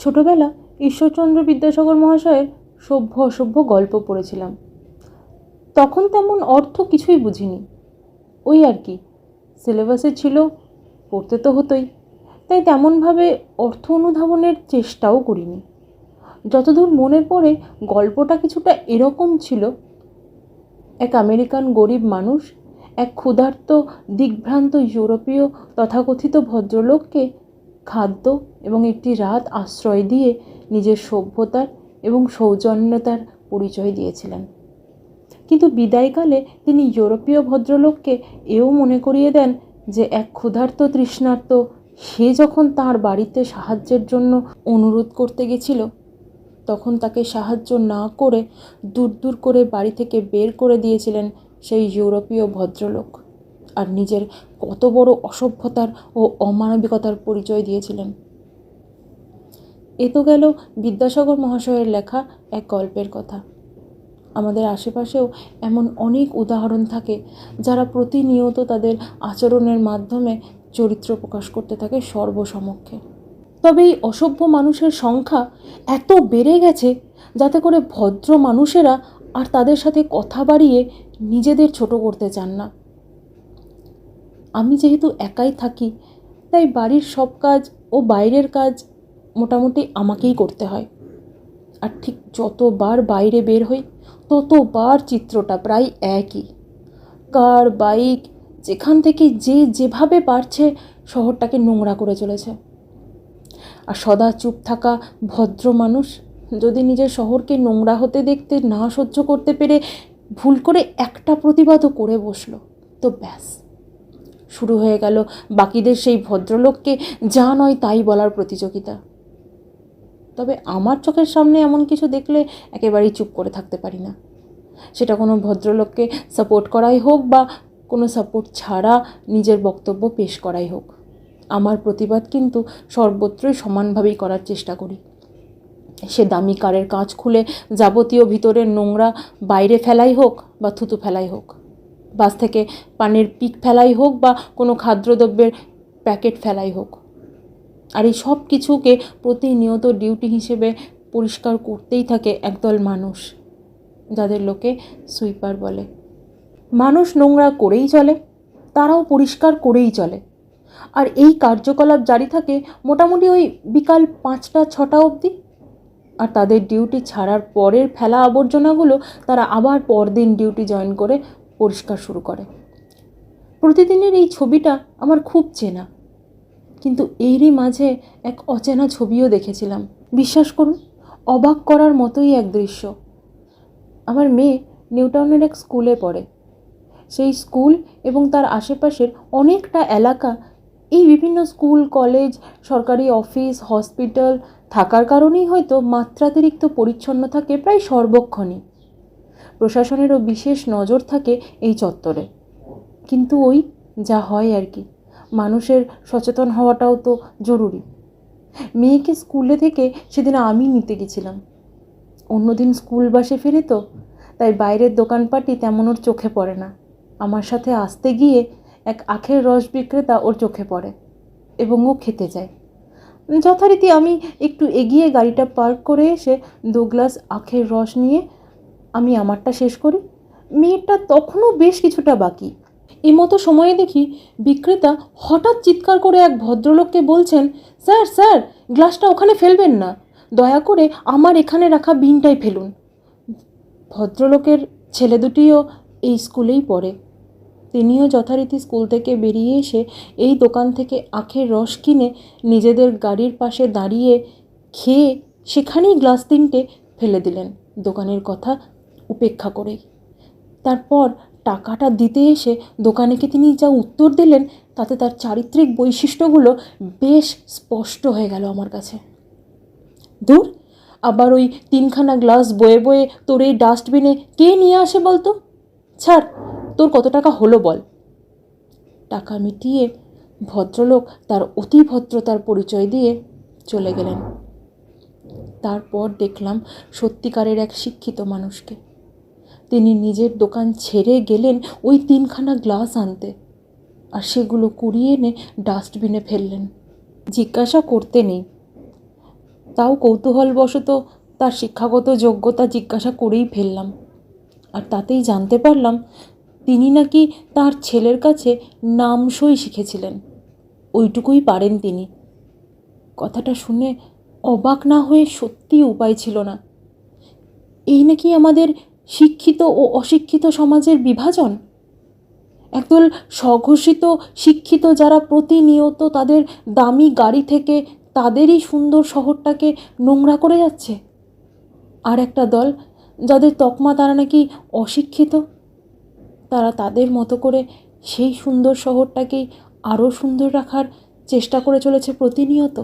ছোটবেলা ঈশ্বরচন্দ্র বিদ্যাসাগর মহাশয়ের সভ্য অসভ্য গল্প পড়েছিলাম। তখন তেমন অর্থ কিছুই বুঝিনি, ওই আর কি, সিলেবাসে ছিল, পড়তে তো হতোই, তাই তেমনভাবে অর্থ অনুধাবনের চেষ্টাও করিনি। যতদূর মনে পড়ে গল্পটা কিছুটা এরকম ছিল। এক আমেরিকান গরিব মানুষ এক ক্ষুধার্ত দিগ্ভ্রান্ত ইউরোপীয় তথাকথিত ভদ্রলোককে খাদ্য এবং একটি রাত আশ্রয় দিয়ে নিজের সভ্যতার এবং সৌজন্যতার পরিচয় দিয়েছিলেন। কিন্তু বিদায়কালে তিনি ইউরোপীয় ভদ্রলোককে এও মনে করিয়ে দেন যে এক ক্ষুধার্ত তৃষ্ণার্ত সে যখন তার বাড়িতে সাহায্যের জন্য অনুরোধ করতে গেছিল, তখন তাকে সাহায্য না করে দূর দূর করে বাড়ি থেকে বের করে দিয়েছিলেন সেই ইউরোপীয় ভদ্রলোক, আর নিজের কত বড় অসভ্যতার ও অমানবিকতার পরিচয় দিয়েছিলেন। এ তো গেল বিদ্যাসাগর মহাশয়ের লেখা এক গল্পের কথা। আমাদের আশেপাশেও এমন অনেক উদাহরণ থাকে যারা প্রতিনিয়ত তাদের আচরণের মাধ্যমে চরিত্র প্রকাশ করতে থাকে সর্বসমক্ষে। তবে এই অসভ্য মানুষের সংখ্যা এত বেড়ে গেছে যাতে করে ভদ্র মানুষেরা আর তাদের সাথে কথা বাড়িয়ে নিজেদের ছোট করতে চান না। আমি যেহেতু একাই থাকি, তাই বাড়ির সব কাজ ও বাইরের কাজ মোটামুটি আমাকেই করতে হয়। আর ঠিক যতবার বাইরে বের হই ততবার চিত্রটা প্রায় একই। কার, বাইক, যেখান থেকে যে যেভাবে পারছে শহরটাকে নোংরা করে চলেছে। আর সদা চুপ থাকা ভদ্র মানুষ যদি নিজের শহরকে নোংরা হতে দেখতে না সহ্য করতে পেরে ভুল করে একটা প্রতিবাদও করে বসলো, তো ব্যাস, শুরু হয়ে গেল বাকিদের সেই ভদ্রলোককে যা নয় তাই বলার প্রতিযোগিতা। তবে আমার চোখের সামনে এমন কিছু দেখলে একেবারেই চুপ করে থাকতে পারি না। সেটা কোনো ভদ্রলোককে সাপোর্ট করাই হোক বা কোনো সাপোর্ট ছাড়া নিজের বক্তব্য পেশ করাই হোক, আমার প্রতিবাদ কিন্তু সর্বত্রই সমানভাবেই করার চেষ্টা করি। সে দামি কারের কাঁচ খুলে যাবতীয় ভিতরের নোংরা বাইরে ফেলাই হোক বা থুতু ফেলাই হোক, বাস থেকে পানের পিক ফেলাই হোক বা কোনো খাদ্যদ্রব্যের প্যাকেট ফেলাই হোক, আর এই সব কিছুকে প্রতিনিয়ত ডিউটি হিসেবে পরিষ্কার করতেই থাকে একদল মানুষ, যাদের লোকে সুইপার বলে। মানুষ নোংরা করেই চলে, তারাও পরিষ্কার করেই চলে, আর এই কার্যকলাপ জারি থাকে মোটামুটি ওই বিকাল 5টা-6টা অবধি। আর তাদের ডিউটি ছাড়ার পরের ফেলা আবর্জনাগুলো তারা আবার পরদিন ডিউটি জয়েন করে পরিষ্কার শুরু করে। প্রতিদিনের এই ছবিটা আমার খুব চেনা, কিন্তু এরই মাঝে এক অচেনা ছবিও দেখেছিলাম। বিশ্বাস করুন, অবাক করার মতোই এক দৃশ্য। আমার মেয়ে নিউটাউনের এক স্কুলে পড়ে। সেই স্কুল এবং তার আশেপাশের অনেকটা এলাকা এই বিভিন্ন স্কুল, কলেজ, সরকারি অফিস, হসপিটাল থাকার কারণেই হয়তো মাত্রাতিরিক্ত পরিচ্ছন্ন থাকে প্রায় সর্বক্ষণই। প্রশাসনেরও বিশেষ নজর থাকে এই চত্বরে। কিন্তু ওই যা হয় আর কি, মানুষের সচেতন হওয়াটাও তো জরুরি। মেয়েকে স্কুলে থেকে সেদিন আমি নিতে গেছিলাম। অন্যদিন স্কুল বাসে ফিরে তো, তাই বাইরের দোকানপাটি তেমন ওর চোখে পড়ে না। আমার সাথে আসতে গিয়ে এক আখের রস বিক্রেতা ওর চোখে পড়ে এবং ও খেতে যায়। যথারীতি আমি একটু এগিয়ে গাড়িটা পার্ক করে এসে 2 গ্লাস আখের রস নিয়ে আমি আমারটা শেষ করি। মেয়েটা তখনও বেশ কিছুটা বাকি। এই মতো সময়ে দেখি বিক্রেতা হঠাৎ চিৎকার করে এক ভদ্রলোককে বলছেন, স্যার স্যার, গ্লাসটা ওখানে ফেলবেন না, দয়া করে আমার এখানে রাখা বিনটাই ফেলুন। ভদ্রলোকের ছেলে দুটিও এই স্কুলেই পড়ে। তিনিও যথারীতি স্কুল থেকে বেরিয়ে এসে এই দোকান থেকে আখের রস কিনে নিজেদের গাড়ির পাশে দাঁড়িয়ে খেয়ে সেখানেই গ্লাস 3টে ফেলে দিলেন দোকানের কথা উপেক্ষা করেই। তারপর টাকাটা দিতে এসে দোকানিকে তিনি যা উত্তর দিলেন তাতে তার চারিত্রিক বৈশিষ্ট্যগুলো বেশ স্পষ্ট হয়ে গেল আমার কাছে। দূর, আবার ওই 3খানা গ্লাস বয়ে বয়ে তোর এই ডাস্টবিনে কে নিয়ে আসে বলতো? ছাড়, তোর কত টাকা হলো বল। টাকা মিটিয়ে ভদ্রলোক তার অতি ভদ্রতার পরিচয় দিয়ে চলে গেলেন। তারপর দেখলাম সত্যিকারের এক শিক্ষিত মানুষকে। তিনি নিজের দোকান ছেড়ে গেলেন ওই 3খানা গ্লাস আনতে, আর সেগুলো কুড়িয়ে এনে ডাস্টবিনে ফেললেন। জিজ্ঞাসা করতে নেই, তাও কৌতূহলবশত তার শিক্ষাগত যোগ্যতা জিজ্ঞাসা করেই ফেললাম। আর তাতেই জানতে পারলাম তিনি নাকি তার ছেলের কাছে নামসই শিখেছিলেন। ওইটুকুই পারেন তিনি। কথাটা শুনে অবাক না হয়ে সত্যিই উপায় ছিল না। এই নাকি আমাদের শিক্ষিত ও অশিক্ষিত সমাজের বিভাজন। একদল স্বঘোষিত শিক্ষিত যারা প্রতিনিয়ত তাদের দামি গাড়ি থেকে তাদেরই সুন্দর শহরটাকে নোংরা করে যাচ্ছে, আর একটা দল যাদের তকমা তারা নাকি অশিক্ষিত, তারা তাদের মতো করে সেই সুন্দর শহরটাকেই আরও সুন্দর রাখার চেষ্টা করে চলেছে প্রতিনিয়ত।